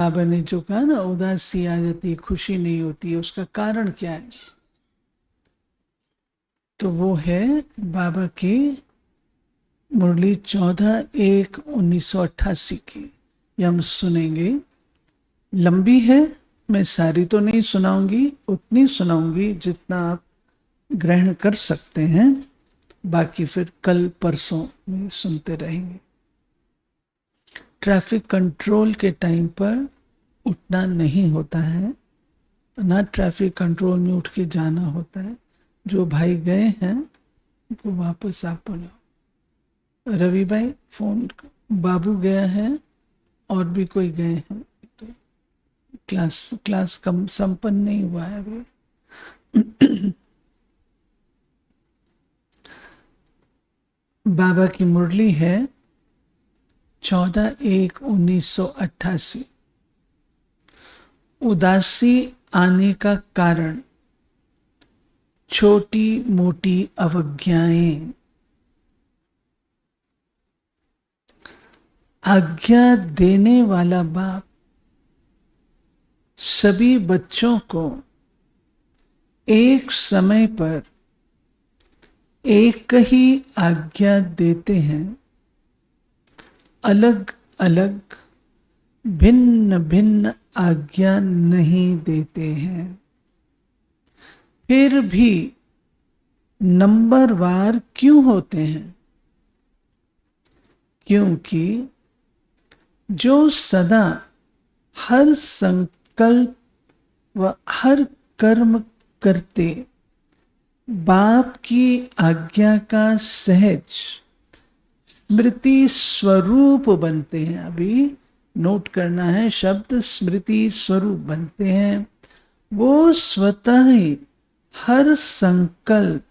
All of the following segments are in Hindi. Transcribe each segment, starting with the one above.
बाबा ने जो कहा ना, उदासी आ जाती, खुशी नहीं होती है, उसका कारण क्या है? तो वो है बाबा की मुरली 14/1/1988 की। ये हम सुनेंगे। लंबी है, मैं सारी तो नहीं सुनाऊंगी, उतनी सुनाऊंगी जितना आप ग्रहण कर सकते हैं, बाकी फिर कल परसों में सुनते रहेंगे। ट्रैफिक कंट्रोल के टाइम पर उठना नहीं होता है, ना ट्रैफिक कंट्रोल में उठ के जाना होता है। जो भाई गए हैं उनको वापस आप बुलाओ। रवि भाई फोन, बाबू गया है और भी कोई गए हैं, तो क्लास कम संपन्न नहीं हुआ है अभी। बाबा की मुरली है 14/1/1988। उदासी आने का कारण छोटी मोटी अवज्ञाएं। आज्ञा देने वाला बाप सभी बच्चों को एक समय पर एक ही आज्ञा देते हैं, अलग अलग भिन्न भिन्न आज्ञा नहीं देते हैं। फिर भी नंबरवार क्यों होते हैं? क्योंकि जो सदा हर संकल्प व हर कर्म करते बाप की आज्ञा का सहज स्मृति स्वरूप बनते हैं। अभी नोट करना है, शब्द स्मृति स्वरूप बनते हैं। वो स्वतः ही हर संकल्प,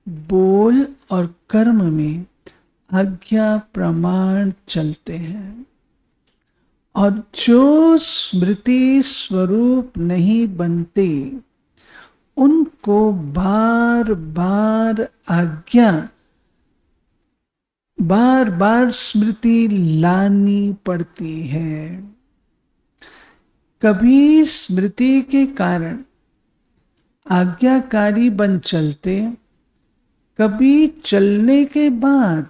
बोल और कर्म में आज्ञा प्रमाण चलते हैं। और जो स्मृति स्वरूप नहीं बनते, उनको बार बार आज्ञा, बार बार स्मृति लानी पड़ती है। कभी स्मृति के कारण आज्ञाकारी बन चलते, कभी चलने के बाद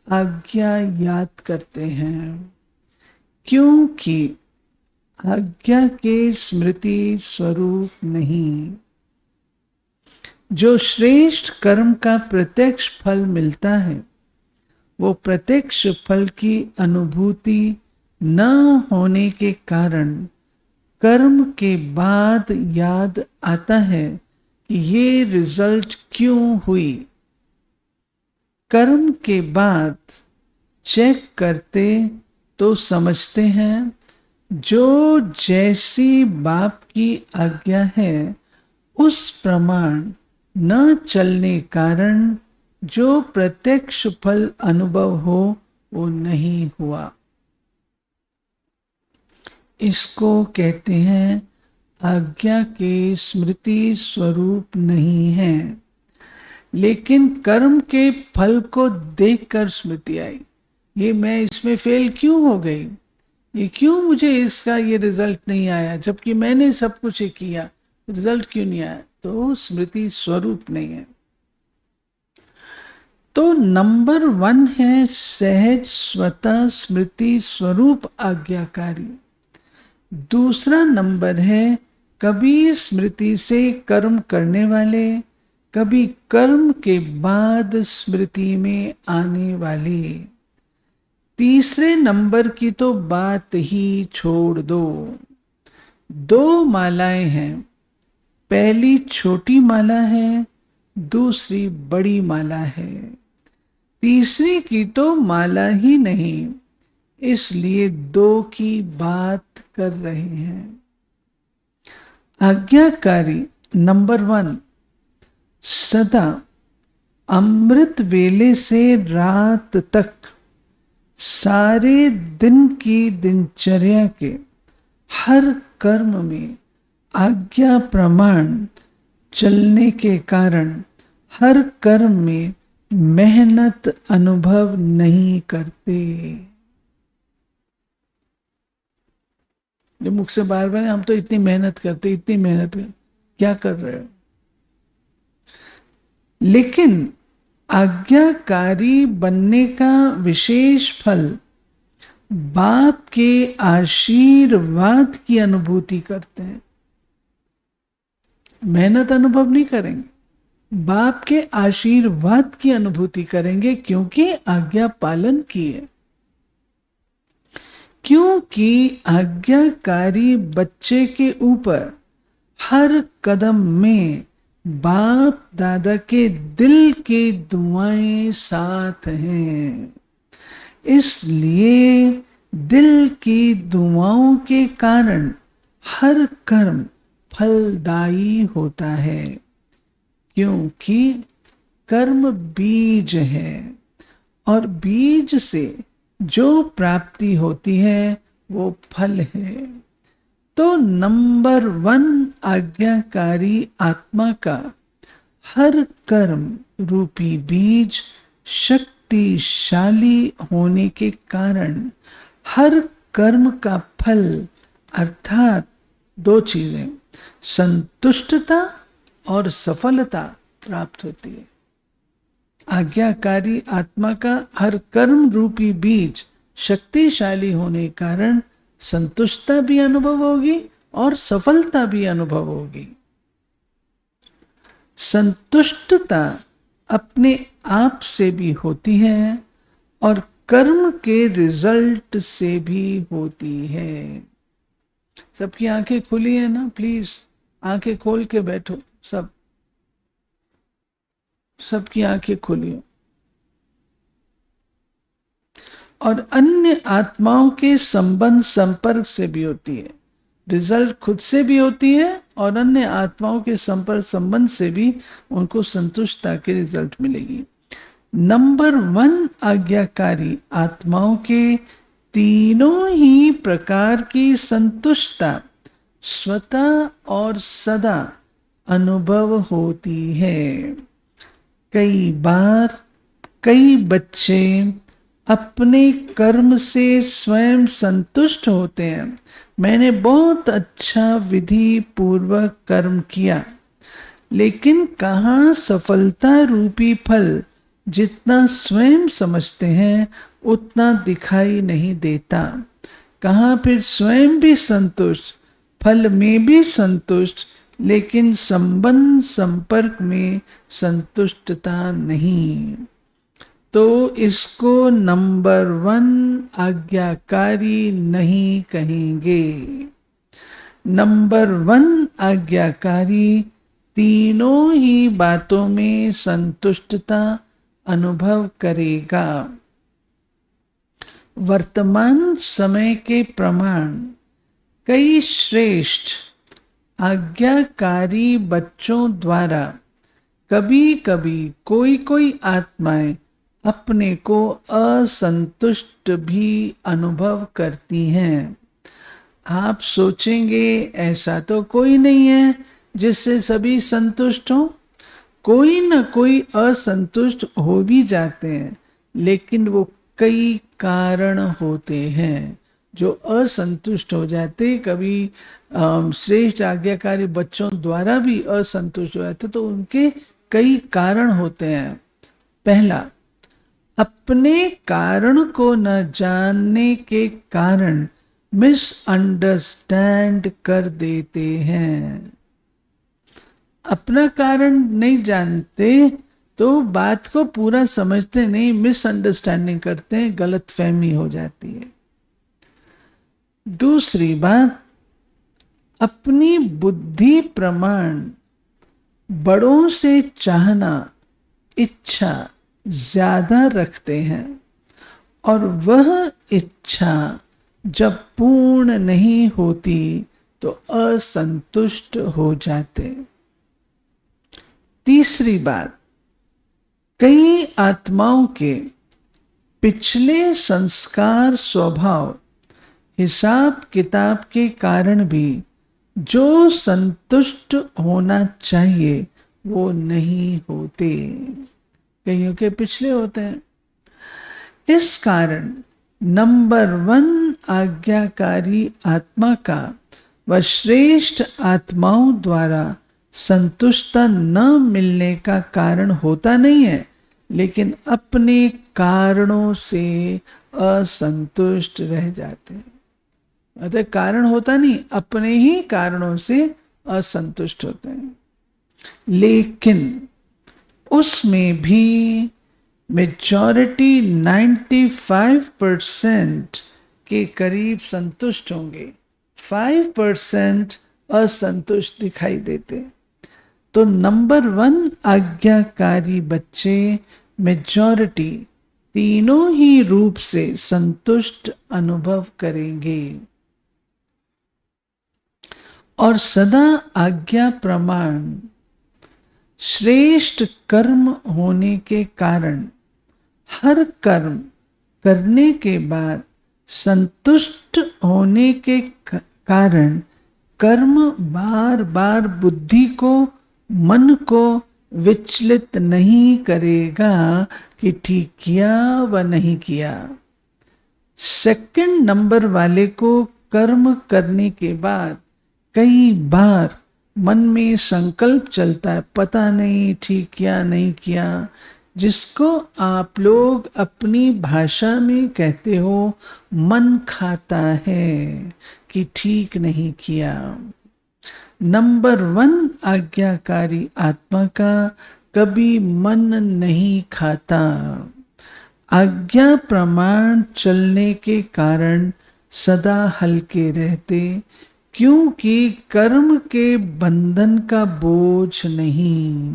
आज्ञा याद करते हैं, क्योंकि आज्ञा के स्मृति स्वरूप नहीं। जो श्रेष्ठ कर्म का प्रत्यक्ष फल मिलता है, वो प्रत्यक्ष फल की अनुभूति न होने के कारण कर्म के बाद याद आता है कि ये रिजल्ट क्यों हुई। कर्म के बाद चेक करते तो समझते हैं, जो जैसी बाप की आज्ञा है उस प्रमाण न चलने कारण जो प्रत्यक्ष फल अनुभव हो वो नहीं हुआ। इसको कहते हैं आज्ञा के स्मृति स्वरूप नहीं है। लेकिन कर्म के फल को देखकर स्मृति आई, ये मैं इसमें फेल क्यों हो गई, ये क्यों मुझे इसका ये रिजल्ट नहीं आया, जबकि मैंने सब कुछ किया, रिजल्ट क्यों नहीं आया? तो स्मृति स्वरूप नहीं है। तो नंबर 1 है सहज स्वतः स्मृति स्वरूप आज्ञाकारी। दूसरा नंबर है कभी स्मृति से कर्म करने वाले, कभी कर्म के बाद स्मृति में आने वाले। तीसरे नंबर की तो बात ही छोड़ दो। 2 मालाएं हैं, पहली छोटी माला है, दूसरी बड़ी माला है। तीसरी की तो माला ही नहीं, इसलिए 2 की बात कर रहे हैं। आज्ञाकारी नंबर 1 सदा अमृत वेले से रात तक सारे दिन की दिनचर्या के हर कर्म में आज्ञा प्रमाण चलने के कारण हर कर्म में मेहनत अनुभव नहीं करते। जो मुख से बार बार हम तो इतनी मेहनत करते, इतनी मेहनत कर, क्या कर रहे हो? लेकिन आज्ञाकारी बनने का विशेष फल बाप के आशीर्वाद की अनुभूति करते हैं। मेहनत अनुभव नहीं करेंगे, बाप के आशीर्वाद की अनुभूति करेंगे, क्योंकि आज्ञा पालन किए। क्योंकि आज्ञाकारी बच्चे के ऊपर हर कदम में बाप दादा के दिल की दुआएं साथ हैं, इसलिए दिल की दुआओं के कारण हर कर्म फलदायी होता है। क्योंकि कर्म बीज है और बीज से जो प्राप्ति होती है वो फल है। तो नंबर 1 आज्ञाकारी आत्मा का हर कर्म रूपी बीज शक्तिशाली होने के कारण हर कर्म का फल अर्थात 2 चीजें, संतुष्टता और सफलता प्राप्त होती है। आज्ञाकारी आत्मा का हर कर्म रूपी बीज शक्तिशाली होने के कारण संतुष्टता भी अनुभव होगी और सफलता भी अनुभव होगी। संतुष्टता अपने आप से भी होती है और कर्म के रिजल्ट से भी होती है। सबकी आंखें खुली है ना? प्लीज आंखें खोल के बैठो। सबकी आंखें खुली हो। और अन्य आत्माओं के संबंध संपर्क से भी होती है। रिजल्ट खुद से भी होती है और अन्य आत्माओं के संपर्क संबंध से भी उनको संतुष्टता के रिजल्ट मिलेगी। नंबर 1 आज्ञाकारी आत्माओं के तीनों ही प्रकार की संतुष्टता स्वतः और सदा अनुभव होती है। कई बार कई बच्चे अपने कर्म से स्वयं संतुष्ट होते हैं। मैंने बहुत अच्छा विधि पूर्वक कर्म किया, लेकिन कहाँ सफलता रूपी फल जितना स्वयं समझते हैं उतना दिखाई नहीं देता। कहाँ फिर स्वयं भी संतुष्ट, फल में भी संतुष्ट, लेकिन संबंध संपर्क में संतुष्टता नहीं। तो इसको नंबर 1 आज्ञाकारी नहीं कहेंगे। नंबर 1 आज्ञाकारी तीनों ही बातों में संतुष्टता अनुभव करेगा। वर्तमान समय के प्रमाण कई श्रेष्ठ आज्ञाकारी बच्चों द्वारा कभी कभी कोई आत्माएं अपने को असंतुष्ट भी अनुभव करती हैं। आप सोचेंगे ऐसा तो कोई नहीं है जिससे सभी संतुष्ट हो। कोई ना कोई असंतुष्ट हो भी जाते हैं, लेकिन वो कई कारण होते हैं जो असंतुष्ट हो जाते। कभी श्रेष्ठ आज्ञाकारी बच्चों द्वारा भी असंतुष्ट हो जाते, तो उनके कई कारण होते हैं। पहला, अपने कारण को न जानने के कारण मिसअंडरस्टैंड कर देते हैं। अपना कारण नहीं जानते तो बात को पूरा समझते नहीं, मिसअंडरस्टैंडिंग करते हैं, गलतफहमी हो जाती है। दूसरी बात, अपनी बुद्धि प्रमाण बड़ों से चाहना, इच्छा ज्यादा रखते हैं और वह इच्छा जब पूर्ण नहीं होती तो असंतुष्ट हो जाते। तीसरी बात, कई आत्माओं के पिछले संस्कार स्वभाव हिसाब किताब के कारण भी जो संतुष्ट होना चाहिए वो नहीं होते। कईयों के पिछले होते हैं। इस कारण नंबर 1 आज्ञाकारी आत्मा का वह श्रेष्ठ आत्माओं द्वारा संतुष्टता न मिलने का कारण होता नहीं है, लेकिन अपने कारणों से असंतुष्ट रह जाते हैं। अतः कारण होता नहीं, अपने ही कारणों से असंतुष्ट होते हैं। लेकिन उसमें भी मेजॉरिटी 95% के करीब संतुष्ट होंगे, 5% असंतुष्ट दिखाई देते। तो नंबर 1 आज्ञाकारी बच्चे मेजॉरिटी तीनों ही रूप से संतुष्ट अनुभव करेंगे और सदा आज्ञा प्रमाण श्रेष्ठ कर्म होने के कारण हर कर्म करने के बाद संतुष्ट होने के कारण कर्म बार बार बुद्धि को, मन को विचलित नहीं करेगा कि ठीक किया व नहीं किया। सेकंड नंबर वाले को कर्म करने के बाद कई बार मन में संकल्प चलता है, पता नहीं ठीक किया नहीं किया, जिसको आप लोग अपनी भाषा में कहते हो मन खाता है कि ठीक नहीं किया। नंबर 1 आज्ञाकारी आत्मा का कभी मन नहीं खाता। आज्ञा प्रमाण चलने के कारण सदा हल्के रहते, क्योंकि कर्म के बंधन का बोझ नहीं।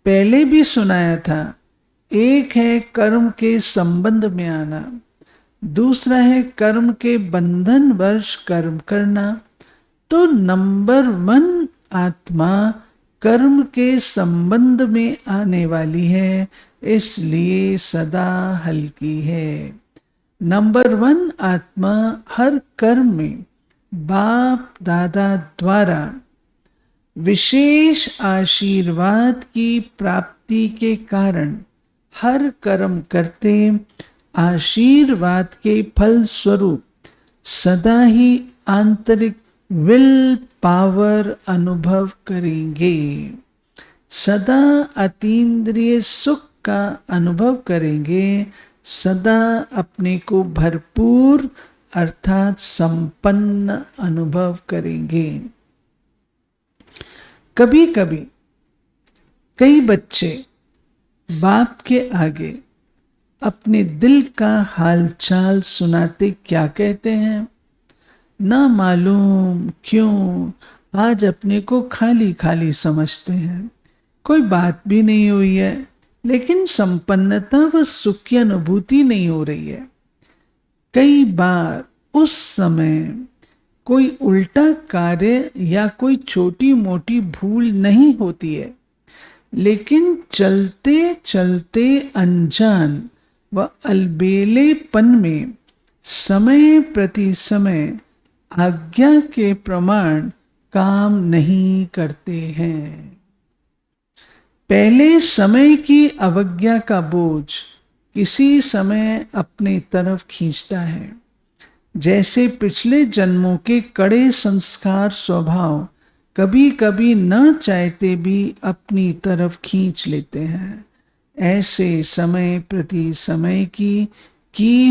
पहले भी सुनाया था, एक है कर्म के संबंध में आना, दूसरा है कर्म के बंधन वश कर्म करना। तो नंबर 1 आत्मा कर्म के संबंध में आने वाली है, इसलिए सदा हल्की है। नंबर 1 आत्मा हर कर्म में बाप दादा द्वारा विशेष आशीर्वाद की प्राप्ति के कारण हर कर्म करते आशीर्वाद के फल स्वरूप सदा ही आंतरिक विल पावर अनुभव करेंगे, सदा अतीन्द्रिय सुख का अनुभव करेंगे, सदा अपने को भरपूर अर्थात संपन्न अनुभव करेंगे। कभी कभी कई बच्चे बाप के आगे अपने दिल का हालचाल सुनाते क्या कहते हैं, ना मालूम क्यों आज अपने को खाली खाली समझते हैं। कोई बात भी नहीं हुई है, लेकिन संपन्नता व सुख की अनुभूति नहीं हो रही है। कई बार उस समय कोई उल्टा कार्य या कोई छोटी मोटी भूल नहीं होती है, लेकिन चलते चलते अनजान व अलबेलेपन में समय प्रति समय आज्ञा के प्रमाण काम नहीं करते हैं। पहले समय की अवज्ञा का बोझ किसी समय अपनी तरफ खींचता है, जैसे पिछले जन्मों के कड़े संस्कार स्वभाव कभी कभी न चाहते भी अपनी तरफ खींच लेते हैं। ऐसे समय प्रति समय की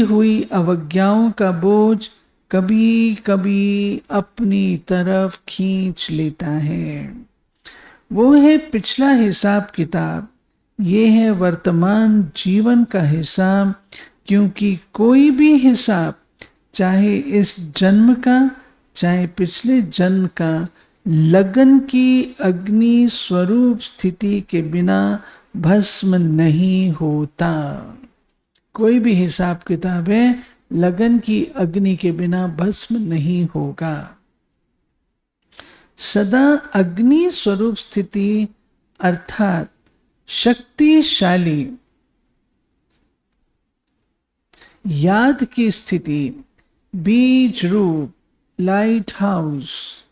हुई अवज्ञाओं का बोझ कभी कभी अपनी तरफ खींच लेता है। वो है पिछला हिसाब किताब, ये है वर्तमान जीवन का हिसाब, क्योंकि कोई भी हिसाब चाहे इस जन्म का चाहे पिछले जन्म का लगन की अग्नि स्वरूप स्थिति के बिना भस्म नहीं होता। कोई भी हिसाब किताब है लगन की अग्नि के बिना भस्म नहीं होगा। सदा अग्नि स्वरूप स्थिति अर्थात शक्तिशाली याद की स्थिति, बीज रूप लाइट हाउस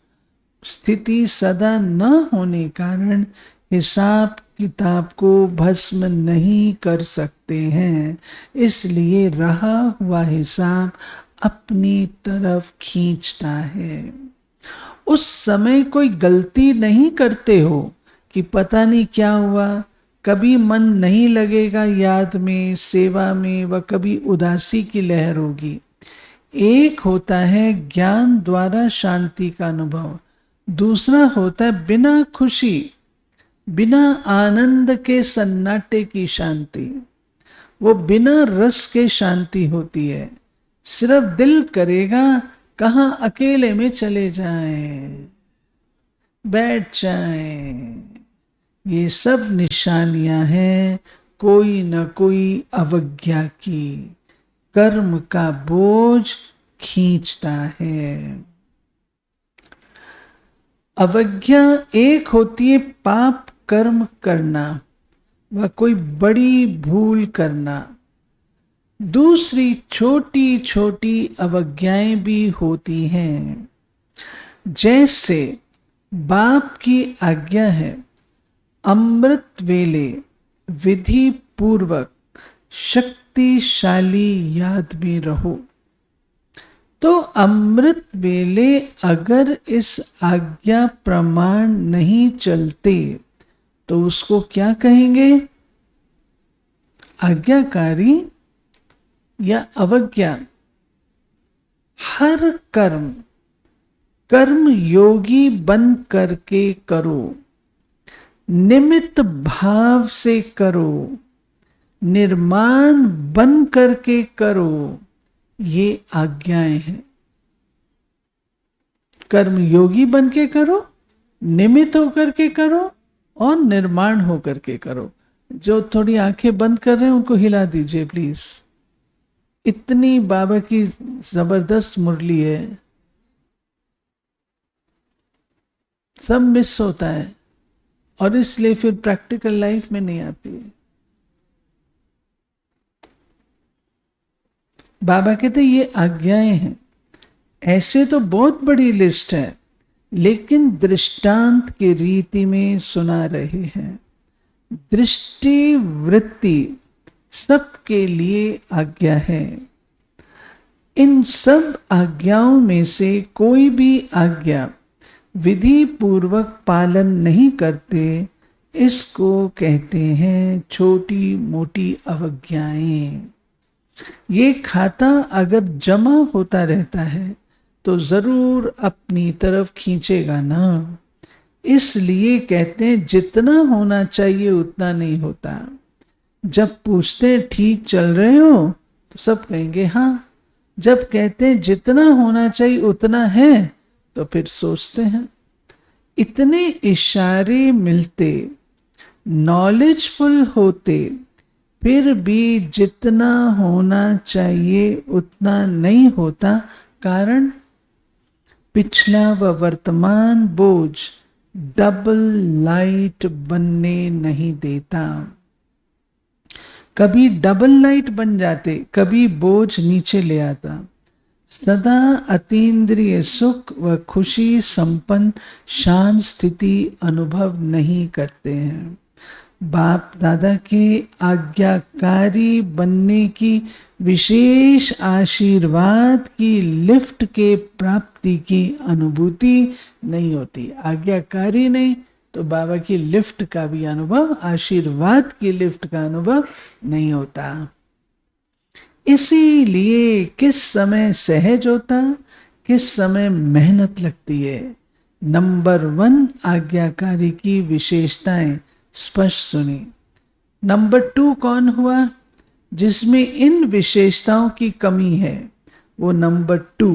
स्थिति सदा न होने कारण हिसाब किताब को भस्म नहीं कर सकते हैं, इसलिए रहा हुआ हिसाब अपनी तरफ खींचता है। उस समय कोई गलती नहीं करते हो कि पता नहीं क्या हुआ, कभी मन नहीं लगेगा याद में, सेवा में, व कभी उदासी की लहर होगी। एक होता है ज्ञान द्वारा शांति का अनुभव, दूसरा होता है बिना खुशी, बिना आनंद के सन्नाटे की शांति। वो बिना रस के शांति होती है। सिर्फ दिल करेगा कहाँ अकेले में चले जाएं, बैठ जाएं। ये सब निशानियां हैं कोई न कोई अवज्ञा की। कर्म का बोझ खींचता है। अवज्ञा एक होती है पाप कर्म करना व कोई बड़ी भूल करना। दूसरी छोटी छोटी अवज्ञाएं भी होती हैं। जैसे बाप की आज्ञा है अमृत वेले विधि पूर्वक शक्तिशाली याद में रहो। तो अमृत वेले अगर इस आज्ञा प्रमाण नहीं चलते तो उसको क्या कहेंगे? आज्ञाकारी या अवज्ञा। हर कर्म कर्म योगी बन करके करो, निमित्त भाव से करो, निर्माण बन करके करो। ये आज्ञाएं हैं। कर्म योगी बन के करो, निमित्त होकर के करो और निर्माण होकर के करो। जो थोड़ी आंखें बंद कर रहे हैं उनको हिला दीजिए प्लीज। इतनी बाबा की जबरदस्त मुरली है, सब मिस होता है और इसलिए फिर प्रैक्टिकल लाइफ में नहीं आती है। बाबा कहते ये आज्ञाएं हैं। ऐसे तो बहुत बड़ी लिस्ट है, लेकिन दृष्टांत की रीति में सुना रहे हैं। दृष्टि वृत्ति सबके लिए आज्ञा है। इन सब आज्ञाओं में से कोई भी आज्ञा विधि पूर्वक पालन नहीं करते, इसको कहते हैं छोटी मोटी अवज्ञाएं। ये खाता अगर जमा होता रहता है तो जरूर अपनी तरफ खींचेगा ना। इसलिए कहते हैं जितना होना चाहिए उतना नहीं होता। जब पूछते हैं ठीक चल रहे हो तो सब कहेंगे हाँ। जब कहते हैं जितना होना चाहिए उतना है तो फिर सोचते हैं। इतने इशारे मिलते, नॉलेजफुल होते, फिर भी जितना होना चाहिए उतना नहीं होता। कारण पिछला व वर्तमान बोझ डबल लाइट बनने नहीं देता। कभी डबल लाइट बन जाते, कभी बोझ नीचे ले आता। सदा अतीन्द्रिय सुख व खुशी संपन्न शांत स्थिति अनुभव नहीं करते हैं। बाप दादा के आज्ञाकारी बनने की विशेष आशीर्वाद की लिफ्ट के प्राप्ति की अनुभूति नहीं होती। आज्ञाकारी नहीं तो बाबा की लिफ्ट का भी अनुभव, आशीर्वाद की लिफ्ट का अनुभव नहीं होता। इसीलिए किस समय सहज होता, किस समय मेहनत लगती है। नंबर 1 आज्ञाकारी की विशेषताएं स्पष्ट सुनी। नंबर 2 कौन हुआ? जिसमें इन विशेषताओं की कमी है वो नंबर 2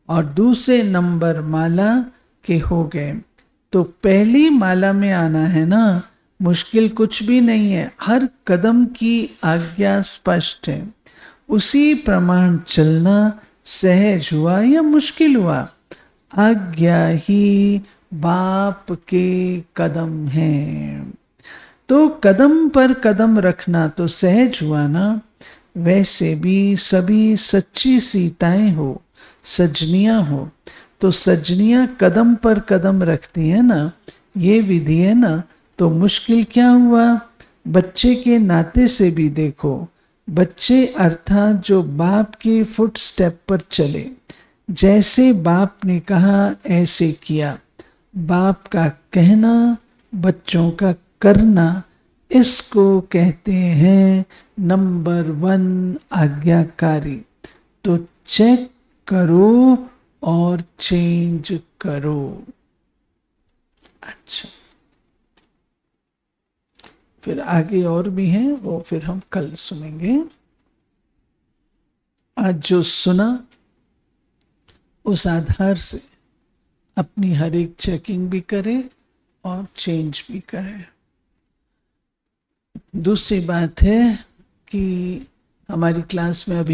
और दूसरे नंबर माला के हो गए। तो पहली माला में आना है ना, मुश्किल कुछ भी नहीं है। हर कदम की आज्ञा स्पष्ट है, उसी प्रमाण चलना सहज हुआ या मुश्किल हुआ, आज्ञा ही बाप के कदम हैं। तो कदम पर कदम रखना तो सहज हुआ ना। वैसे भी सभी सच्ची सीताएं हो, सजनियां हो, तो सजनियां कदम पर कदम रखती है ना। ये विधि है ना, तो मुश्किल क्या हुआ? बच्चे के नाते से भी देखो। बच्चे अर्थात जो बाप के फुट स्टेप पर चले, जैसे बाप ने कहा ऐसे किया। बाप का कहना, बच्चों का करना, इसको कहते हैं नंबर 1 आज्ञाकारी। तो चेक करो और चेंज करो। अच्छा, फिर आगे और भी हैं, वो फिर हम कल सुनेंगे। आज जो सुना उस आधार से अपनी हर एक चेकिंग भी करें और चेंज भी करें। दूसरी बात है कि हमारी क्लास में अभी